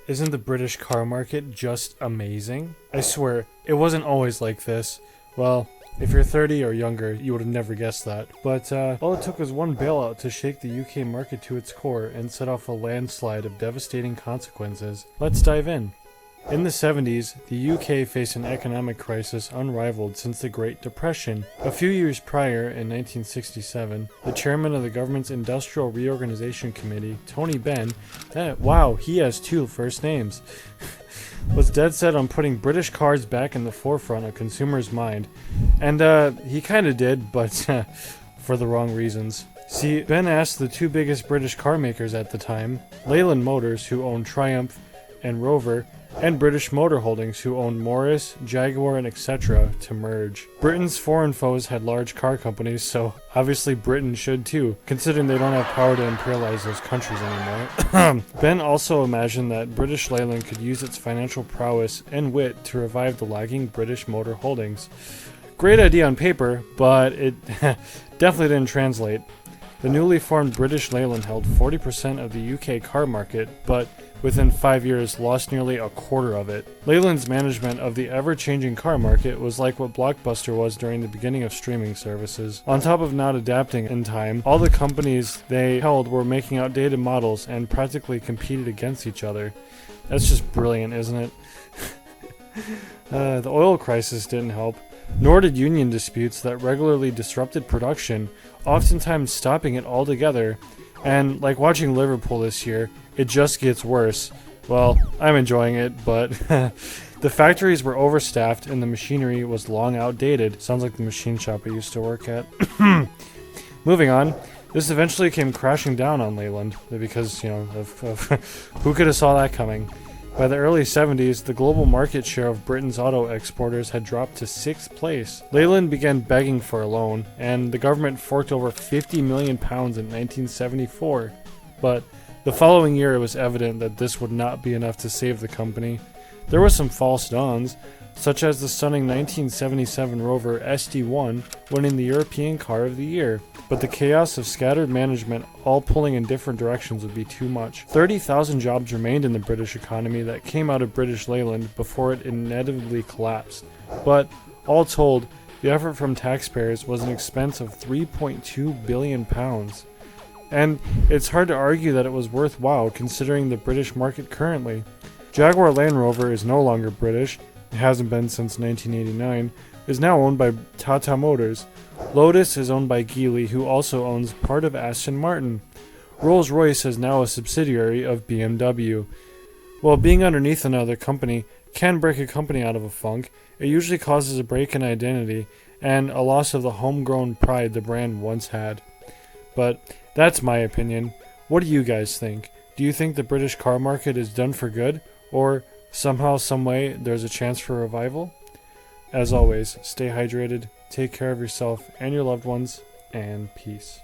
Isn't the British car market just amazing? I swear, it wasn't always like this. Well, if you're 30 or younger, you would have never guessed that. But all it took was one bailout to shake the UK market to its core and set off a landslide of devastating consequences. Let's dive in. In the 70s, the UK faced an economic crisis unrivaled since the Great Depression. A few years prior, in 1967, the chairman of the government's Industrial Reorganization Committee, Tony Benn, wow, he has two first names, was dead set on putting British cars back in the forefront of consumers' mind. And he kinda did, but for the wrong reasons. See, Ben asked the two biggest British car makers at the time, Leyland Motors, who owned Triumph and Rover, and British Motor Holdings, who owned Morris, Jaguar, and etc., to merge. Britain's foreign foes had large car companies, so obviously Britain should too, considering they don't have power to imperialize those countries anymore. Ben also imagined that British Leyland could use its financial prowess and wit to revive the lagging British Motor Holdings. Great idea on paper, but it definitely didn't translate. The newly formed British Leyland held 40% of the UK car market, but within 5 years lost nearly a quarter of it. Leyland's management of the ever-changing car market was like what Blockbuster was during the beginning of streaming services. On top of not adapting in time, all the companies they held were making outdated models and practically competed against each other. That's just brilliant, isn't it? The oil crisis didn't help, nor did union disputes that regularly disrupted production, oftentimes stopping it altogether. And like watching Liverpool this year, it just gets worse. Well, I'm enjoying it, but the factories were overstaffed and the machinery was long outdated. Sounds like the machine shop I used to work at. Moving on, this eventually came crashing down on Leyland because, you know, who could have saw that coming? By the early 70s, the global market share of Britain's auto exporters had dropped to 6th place. Leyland began begging for a loan, and the government forked over £50 million in 1974. But the following year it was evident that this would not be enough to save the company. There were some false dawns, such as the stunning 1977 Rover SD1 winning the European Car of the Year. But the chaos of scattered management all pulling in different directions would be too much. 30,000 jobs remained in the British economy that came out of British Leyland before it inevitably collapsed. But all told, the effort from taxpayers was an expense of £3.2 billion. And it's hard to argue that it was worthwhile considering the British market currently. Jaguar Land Rover is no longer British, it hasn't been since 1989, is now owned by Tata Motors. Lotus is owned by Geely, who also owns part of Aston Martin. Rolls-Royce is now a subsidiary of BMW. While being underneath another company can break a company out of a funk, it usually causes a break in identity and a loss of the homegrown pride the brand once had. But that's my opinion. What do you guys think? Do you think the British car market is done for good? Or somehow, someway, there's a chance for revival? As always, stay hydrated, take care of yourself and your loved ones, and peace.